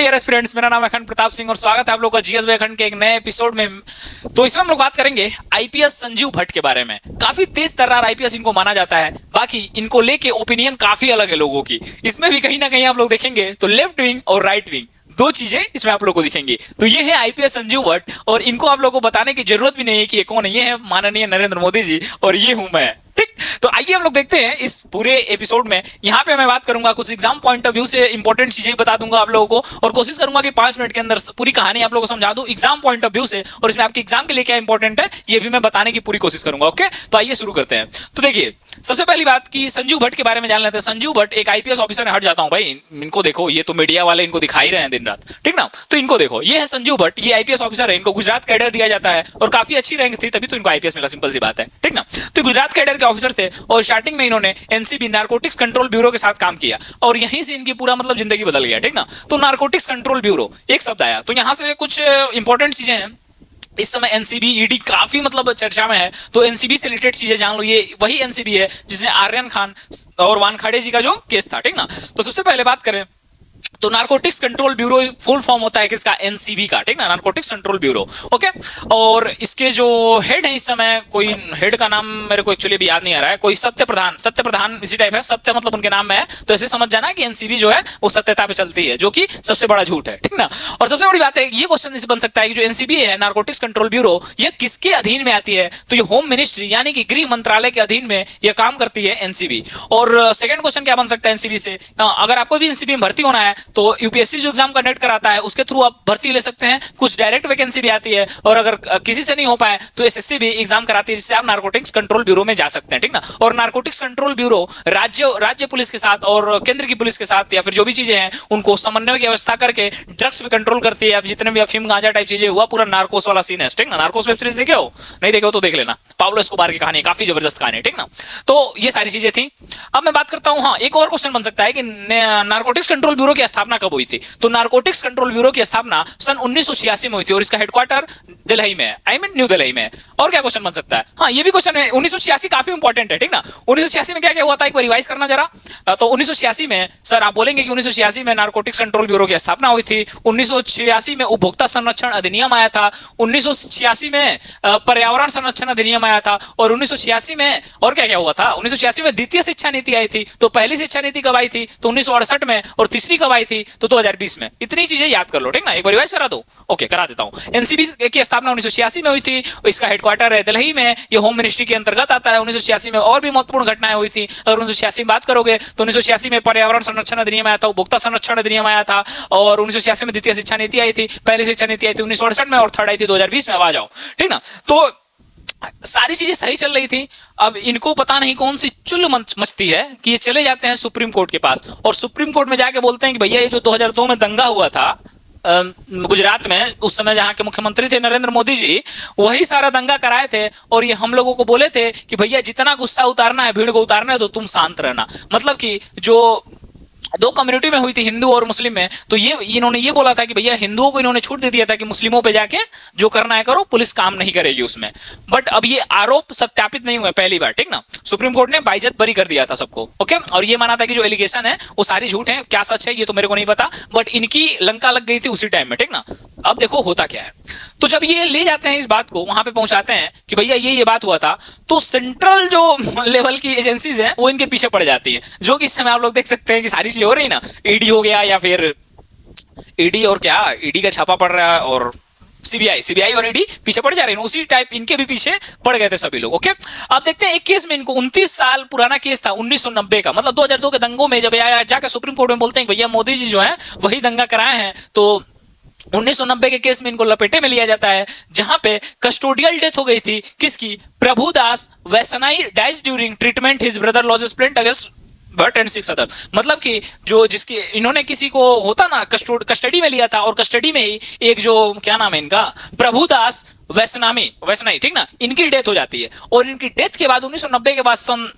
Dear friends, मेरा नाम है अखंड प्रताप सिंह और स्वागत है आप लोगों का जीएस बाय अखंड के एक नए एपिसोड में। तो इसमें हम लोग बात करेंगे आईपीएस संजीव भट्ट के बारे में। काफी तेज तर्रार आईपीएस इनको माना जाता है, बाकी इनको लेके ओपिनियन काफी अलग है लोगों की। इसमें भी कहीं ना कहीं आप लोग देखेंगे तो लेफ्ट विंग और राइट विंग दो चीजें इसमें आप लोग को दिखेंगी। तो ये है आईपीएस संजीव भट्ट और इनको आप लोगों को बताने की जरूरत भी नहीं है कि ये कौन है। ये है माननीय नरेंद्र मोदी जी और ये हूं मैं। ठीक, तो आइए हम लोग देखते हैं इस पूरे एपिसोड में। यहाँ पे मैं बात करूंगा कुछ एग्जाम पॉइंट ऑफ व्यू से इंपॉर्टेंट चीजें बता दूंगा आप लोगों को और कोशिश करूंगा कि 5 मिनट के अंदर पूरी कहानी आप लोगों को समझा दूं एग्जाम पॉइंट ऑफ व्यू से, और इसमें आपके एग्जाम के लिए क्या इंपॉर्टेंट है ये भी मैं बताने की पूरी कोशिश करूंगा। ओके, तो आइए शुरू करते हैं। तो देखिए, सबसे पहली बात कि संजीव भट्ट के बारे में जान लेते हैं। संजीव भट्ट एक आईपीएस ऑफिसर है। हट जाता हूं भाई, इनको देखो, ये तो मीडिया वाले इनको दिखाई रहे हैं दिन रात, ठीक ना। तो इनको देखो, ये है संजीव भट्ट, ये आईपीएस ऑफिसर है। इनको गुजरात कैडर दिया जाता है और काफी अच्छी रैंक थी, तभी तो इनको आईपीएस मिला। सिंपल सी बात है, ठीक ना। तो गुजरात कैडर के ऑफिसर थे और स्टार्टिंग में इन्होंने एनसीबी नारकोटिक्स कंट्रोल ब्यूरो के साथ काम किया और यहीं से इनकी पूरा मतलब जिंदगी बदल गया, ठीक ना। तो नारकोटिक्स कंट्रोल ब्यूरो एक शब्द आया, तो यहां से कुछ इंपॉर्टेंट चीजें हैं। इस समय एनसीबी ईडी काफी मतलब चर्चा में है, तो एनसीबी से रिलेटेड चीजें जान लो। ये वही एनसीबी है जिसने आर्यन खान और वानखेड़े जी का जो केस था, ठीक ना। तो सबसे पहले बात करें तो narcotics control bureau full form होता है किसका? एनसीबी का, ठीक ना, नारकोटिक्स कंट्रोल ब्यूरो। ओके, और इसके जो हेड है इस समय, कोई हेड का नाम मेरे को एक्चुअली भी याद नहीं आ रहा है, कोई सत्य प्रधान इसी टाइप है। सत्य मतलब उनके नाम में है, तो ऐसे समझ जाना कि एनसीबी जो है वो सत्यता पे चलती है, जो कि सबसे बड़ा झूठ है, ठीक ना। और सबसे बड़ी बात है, ये क्वेश्चन इसे बन सकता है कि जो एनसीबी है, नारकोटिक्स कंट्रोल ब्यूरो, ये किसके अधीन में आती है? तो ये होम मिनिस्ट्री यानी कि गृह मंत्रालय के अधीन में ये काम करती है एनसीबी। और सेकंड क्वेश्चन क्या बन सकता है एनसीबी से? अगर आपको भी एनसीबी में भर्ती होना है तो यूपीएससी जो एग्जाम कंडक्ट कराता है उसके थ्रू आप भर्ती ले सकते हैं। कुछ डायरेक्ट वैकेंसी भी आती है, और अगर किसी से नहीं हो पाए तो एसएससी भी एग्जाम कराती है, जिससे आप नारकोटिक्स कंट्रोल ब्यूरो में जा सकते हैं, ठीक ना। और नारकोटिक्स कंट्रोल ब्यूरो राज्य पुलिस के साथ और केंद्र की पुलिस के साथ या फिर जो भी चीजें हैं उनको समन्वय की व्यवस्था करके ड्रग्स पे कंट्रोल करती है। अब जितने भी अफीम गांजा टाइप चीजें हुआ, पूरा नार्कोस वाला सीन है, ठीक ना। नार्कोस वेब सीरीज देखे हो? नहीं देखे हो तो देख लेना, पाब्लो एस्कोबार की कहानी, काफी जबरदस्त कहानी है, ठीक ना। तो ये सारी चीजें थी। अब मैं बात करता हूं, हाँ, एक और क्वेश्चन बन सकता है कि नारकोटिक्स कंट्रोल ब्यूरो की स्थापना कब हुई थी? तो नारकोटिक्स कंट्रोल ब्यूरो की स्थापना सन 1986 में हुई थी और इसका हेडक्वार्टर दिल्ली में है, न्यू दिल्ली में। और क्या क्वेश्चन बन सकता है? हाँ, ये भी क्वेश्चन है। 1986 काफी इंपॉर्टेंट है, ठीक ना। 1986 में क्या क्या हुआ था, एक बार रिवाइज करना जरा। तो 1986 में सर आप बोलेंगे कि 1986 में नारकोटिक्स कंट्रोल ब्यूरो की स्थापना हुई थी। 1986 में उपभोक्ता संरक्षण अधिनियम आया था। 1986 में पर्यावरण संरक्षण अधिनियम आया था। और 1986 में और क्या क्या हुआ था? 1986 में द्वितीय शिक्षा नीति आई थी। तो पहली शिक्षा नीति कब आई थी? तो 1968 में, और तीसरी कब आई थी? तो 2020 में। इतनी चीजें याद कर लो, ठीक ना। एक बार रिवाइज करा दो। ओके, करा देता हूं। एनसीबी की स्थापना 1986 में हुई थी, इसका हेडक्वार्टर है दिल्ली में, ये होम मिनिस्ट्री के अंतर्गत आता है। 1986 में और भी महत्वपूर्ण घटनाएं हुई थी। अगर 1986 बात करोगे तो 1986 में पर्यावरण संरक्षण अधिनियम आया था, उपभोक्ता संरक्षण अधिनियम आया था, और 1986 में द्वितीय शिक्षा नीति आई थी, पहली शिक्षा नीति आई थी 1968 में, और थर्ड आई थी 2020 में। आ जाओ, ठीक ना। तो सारी चीजें सही चल रही थी। अब इनको पता नहीं कौन सी चुल मचती है कि ये चले जाते हैं सुप्रीम कोर्ट के पास, और सुप्रीम कोर्ट में जाके बोलते हैं कि भैया ये जो 2002 में दंगा हुआ था गुजरात में, उस समय जहां के मुख्यमंत्री थे नरेंद्र मोदी जी, वही सारा दंगा कराए थे, और ये हम लोगों को बोले थे कि भैया जितना गुस्सा उतारना है, भीड़ को उतारना है, तो तुम शांत रहना। मतलब कि जो दो कम्युनिटी में हुई थी, हिंदू और मुस्लिम में, तो ये इन्होंने ये बोला था कि भैया हिंदुओं को इन्होंने छूट दे दिया था कि मुस्लिमों पे जाके जो करना है करो, पुलिस काम नहीं करेगी उसमें। बट अब ये आरोप सत्यापित नहीं हुए पहली बार, ठीक ना। सुप्रीम कोर्ट ने बाइज्जत बरी कर दिया था सबको, ओके। और ये माना था कि जो एलिगेशन है वो सारी झूठ है। क्या सच है ये तो मेरे को नहीं पता, बट इनकी लंका लग गई थी उसी टाइम में, ठीक ना। अब देखो होता क्या है। तो जब ये ले जाते हैं इस बात को, वहां पे पहुंचाते हैं कि भैया ये बात हुआ था, तो सेंट्रल जो लेवल की एजेंसीज हैं वो इनके पीछे पड़ जाती है, जो कि इस समय आप लोग देख सकते हैं कि सारी चीजें हो रही ना। ईडी हो गया, या फिर ईडी और क्या, ईडी का छापा पड़ रहा है, और सीबीआई और ईडी पीछे पड़ जा रहे हैं, उसी टाइप इनके भी पीछे पड़ गए थे सभी लोग, ओके। अब देखते हैं एक केस में इनको 29 साल पुराना केस था, 1990 का, मतलब 2002 के दंगों में जब आया जाकर सुप्रीम कोर्ट में बोलते हैं भैया मोदी जी जो है वही दंगा कराए हैं, तो 1990 के केस में इनको लपेटे में लिया जाता है, जहां पे कस्टोडियल डेथ हो गई थी किसकी? Prabhudas Vaisnai dies during treatment his brother lodges plaint against Bhatt and 6 other. मतलब कि जो जिसकी इन्होंने किसी को होता ना कस्टडी में लिया था, और कस्टडी में ही एक जो क्या नाम है इनका, प्रभुदास वैसनाई, ठीक ना, इनकी डेथ हो जाती है। और इनकी डेथ के बाद 1990 के बाद सन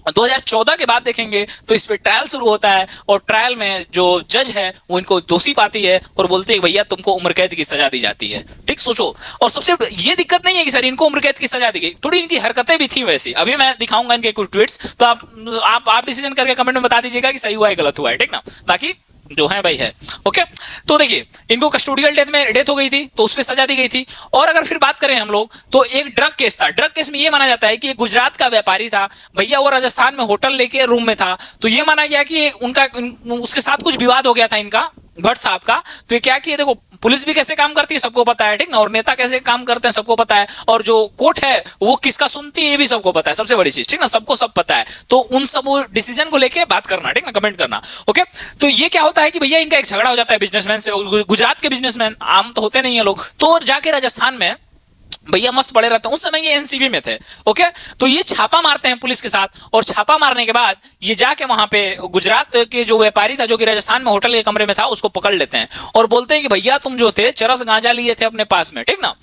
2014 के बाद देखेंगे तो इस पे ट्रायल शुरू होता है, और ट्रायल में जो जज है वो इनको दोषी पाती है और बोलते हैं भैया तुमको उम्र कैद की सजा दी जाती है। ठीक, सोचो। और सबसे ये दिक्कत नहीं है कि सर इनको उम्र कैद की सजा दी गई, थोड़ी इनकी हरकतें भी थी वैसी। अभी मैं दिखाऊंगा इनके कुछ ट्वीट्स, तो आप डिसीजन करके कमेंट में बता दीजिएगा कि सही हुआ है गलत हुआ है, ठीक ना। बाकी जो है भाई है। ओके, तो देखिए इनको कस्टोडियल डेथ हो गई थी तो उस पर सजा दी गई थी। और अगर फिर बात करें हम लोग तो एक ड्रग केस था। ड्रग केस में ये माना जाता है कि एक गुजरात का व्यापारी था भैया, वो राजस्थान में होटल लेके रूम में था, तो ये माना गया कि उनका उसके साथ कुछ विवाद हो गया था इनका भट्ट साहब का। तो ये क्या किया, देखो पुलिस भी कैसे काम करती है सबको पता है, ठीक ना, और नेता कैसे काम करते हैं सबको पता है, और जो कोर्ट है वो किसका सुनती है ये भी सबको पता है, सबसे बड़ी चीज, ठीक ना, सबको सब पता है। तो उन सब डिसीजन को लेके बात करना, ठीक ना, कमेंट करना। ओके, तो ये क्या होता है कि भैया इनका एक झगड़ा हो जाता है बिजनेसमैन से। गुजरात के बिजनेसमैन आम तो होते नहीं है लोग, तो जाके राजस्थान में भैया मस्त पड़े रहते हैं। उस समय ये एनसीबी में थे। ओके, तो ये छापा मारते हैं पुलिस के साथ, और छापा मारने के बाद ये जाके वहां पे गुजरात के जो व्यापारी था जो कि राजस्थान में होटल के कमरे में था उसको पकड़ लेते हैं और बोलते हैं कि भैया तुम जो थे चरस गांजा लिए थे अपने पास में, ठीक ना।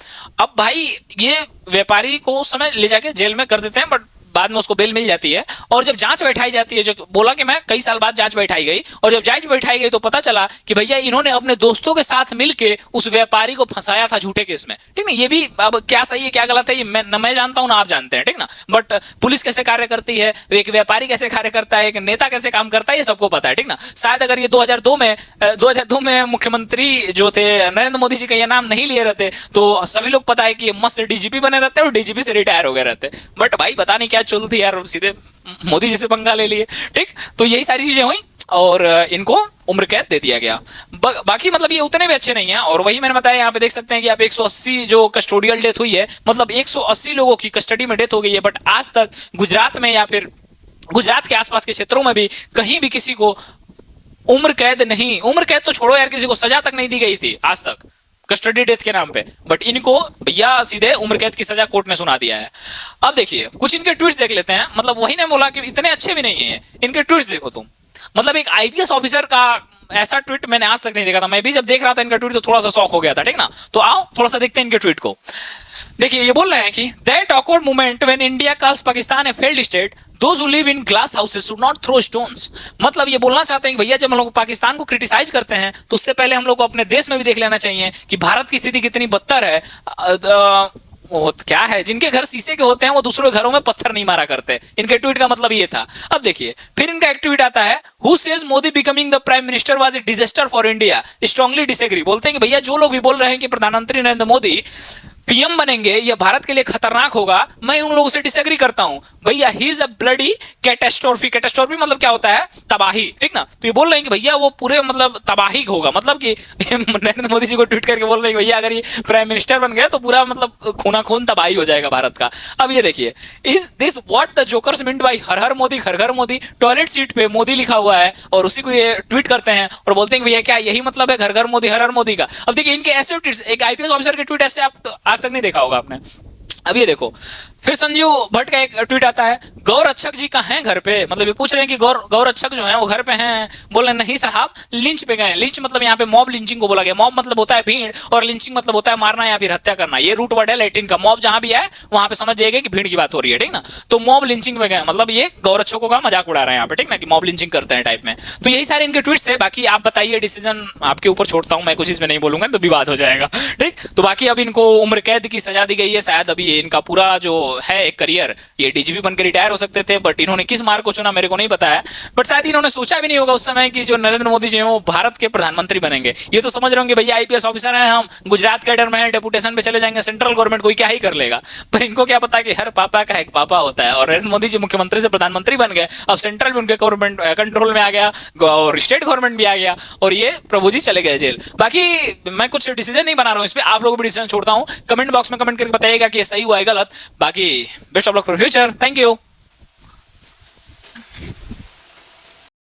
अब भाई ये व्यापारी को उस समय ले जाके जेल में कर देते हैं, बट बाद में उसको बेल मिल जाती है। और जब जांच बैठाई जाती है, जो बोला कि मैं कई साल बाद जांच बैठाई गई, और जब जांच बैठाई गई तो पता चला कि भैया इन्होंने अपने दोस्तों के साथ मिलके उस व्यापारी को फंसाया था झूठे केस में, ठीक ना। ये भी अब क्या सही है क्या गलत है ये मैं जानता हूं ना आप जानते हैं, ठीक ना, बट पुलिस कैसे कार्य करती है, एक व्यापारी कैसे कार्य करता है, एक नेता कैसे काम करता है, ये सबको पता है, ठीक ना। शायद अगर ये 2002 में मुख्यमंत्री जो थे नरेंद्र मोदी जी का ये नाम नहीं लिए रहते तो सभी लोग पता है कि मस्त डीजीपी बने रहते और डीजीपी से रिटायर हो गए रहते, बट भाई पता नहीं क्या चलती यार, सीधे मोदी जी से पंगा ले लिए, ठीक। तो यही सारी चीजें हुई और इनको उम्र कैद दे दिया गया। बाकी मतलब ये उतने भी अच्छे नहीं है, और वही मैंने बताया यहाँ पे देख सकते हैं कि आप 180 जो कस्टोडियल डेथ हुई है, मतलब 180 लोगों की कस्टडी में डेथ हो गई है, बट आज तक गुजरात में या फिर गुजरात के आसपास के क्षेत्रों में भी कहीं भी किसी को उम्र कैद नहीं, उम्र कैद तो छोड़ो यार, किसी को सजा तक नहीं दी गई थी आज तक कस्टडी डेथ के नाम पे, बट इनको भैया सीधे उम्र कैद की सजा कोर्ट ने सुना दिया है। अब देखिए कुछ इनके ट्वीट्स देख लेते हैं, मतलब वही ने बोला कि इतने अच्छे भी नहीं है, इनके ट्वीट्स देखो तुम। मतलब एक आईपीएस ऑफिसर का ऐसा ट्वीट मैंने आज तक नहीं देखा था। मैं भी जब देख रहा था इनका ट्वीट तो थोड़ा सा शॉक हो गया था, ठीक ना। तो आओ थोड़ा सा देखते हैं इनके ट्वीट को। देखिए ये बोल रहे हैं कि that awkward moment when India calls Pakistan a failed state, those who live in glass houses should not throw stones. मतलब ये बोलना चाहते हैं कि भैया जब हम लोग पाकिस्तान को क्रिटिसाइज करते हैं तो उससे पहले हम लोग को अपने देश में भी देख लेना चाहिए कि भारत की स्थिति कितनी बदतर है। वो क्या है, जिनके घर शीशे के होते हैं वो दूसरे घरों में पत्थर नहीं मारा करते। इनके ट्वीट का मतलब ये था। अब देखिए फिर इनका एक ट्वीट आता है, who says Modi becoming the prime minister was a disaster for India, strongly disagree. बोलते हैं कि भैया जो लोग भी बोल रहे हैं कि प्रधानमंत्री नरेंद्र मोदी पीएम बनेंगे या भारत के लिए खतरनाक होगा, मैं उन लोगों से डिसएग्री करता हूं। भैया he is a bloody catastrophe. Catastrophe मतलब क्या होता है, तबाही, ठीक ना। तो ये बोल रहे हैं कि भैया वो पूरे मतलब तबाही होगा, मतलब कि नरेंद्र मोदी जी को ट्वीट करके बोल रहे हैं कि भैया अगर ये प्राइम मिनिस्टर बन गए तो पूरा मतलब खूना खून तबाही हो जाएगा भारत का। अब ये देखिए, is this what the jokers meant by हर हर मोदी घर घर मोदी। टॉयलेट सीट पे मोदी लिखा हुआ है और उसी को ये ट्वीट करते हैं और बोलते हैं कि भैया क्या यही मतलब है घर घर मोदी हर हर मोदी का। अब देखिए इनके ऐसे ट्वीट, एक आईपीएस ऑफिसर के ट्वीट ऐसे आप आज तक नहीं देखा होगा आपने। अब ये देखो फिर संजीव भट्ट का एक ट्वीट आता है, गौरक्षक जी कहाँ हैं घर पे। मतलब ये पूछ रहे हैं कि गौरक्षक जो हैं वो घर पे हैं। बोल रहे नहीं साहब लिंच पे गए। लिंच मतलब यहाँ पे मॉब लिंचिंग को बोला गया। मॉब मतलब होता है भीड़ और लिंचिंग मतलब होता है मारना या फिर हत्या करना। ये रूट वर्ड है लैटिन का। मॉब जहां भी है वहां पे समझ जाएगा कि भीड़ की बात हो रही है, ठीक ना। तो मॉब लिंचिंग में गए मतलब ये गौरक्षकों का मजाक उड़ा रहे हैं यहाँ पे, ठीक ना, कि मॉब लिंचिंग करते हैं टाइप में। तो यही सारे इनके ट्वीट्स थे। बाकी आप बताइए, डिसीजन आपके ऊपर छोड़ता हूँ मैं, कुछ इसमें नहीं बोलूंगा तो विवाद हो जाएगा, ठीक। तो बाकी अब इनको उम्र कैद की सजा दी गई है। शायद अभी इनका पूरा जो है एक करियर, ये डीजीपी बनकर रिटायर हो सकते थे, बट इन्होंने किस मार्ग को चुना मेरे को नहीं पता है। बट शायद इन्होंने सोचा भी नहीं होगा उस समय कि जो नरेंद्र मोदी जी हैं वो भारत के प्रधानमंत्री बनेंगे। ये तो समझ रहे होंगे भैया आईपीएस ऑफिसर हैं हम, गुजरात कैडर में है, डेपुटेशन पे चले जाएंगे, सेंट्रल गवर्नमेंट कोई क्या ही कर लेगा। पर इनको क्या पता कि हर पापा का एक पापा होता है, और नरेंद्र मोदी जी मुख्यमंत्री से प्रधानमंत्री बन गए। अब सेंट्रल भी उनके गवर्नमेंट कंट्रोल में आ गया और स्टेट गवर्नमेंट भी आ गया, और ये प्रभु जी चले गए जेल। बाकी मैं कुछ डिसीजन नहीं बना रहा हूँ इस पर, आप लोगों को भी डिसीजन छोड़ता हूँ। कमेंट बॉक्स में कमेंट करके बताइएगा कि ये सही हुआ है गलत। बाकी best of luck for future. Thank you.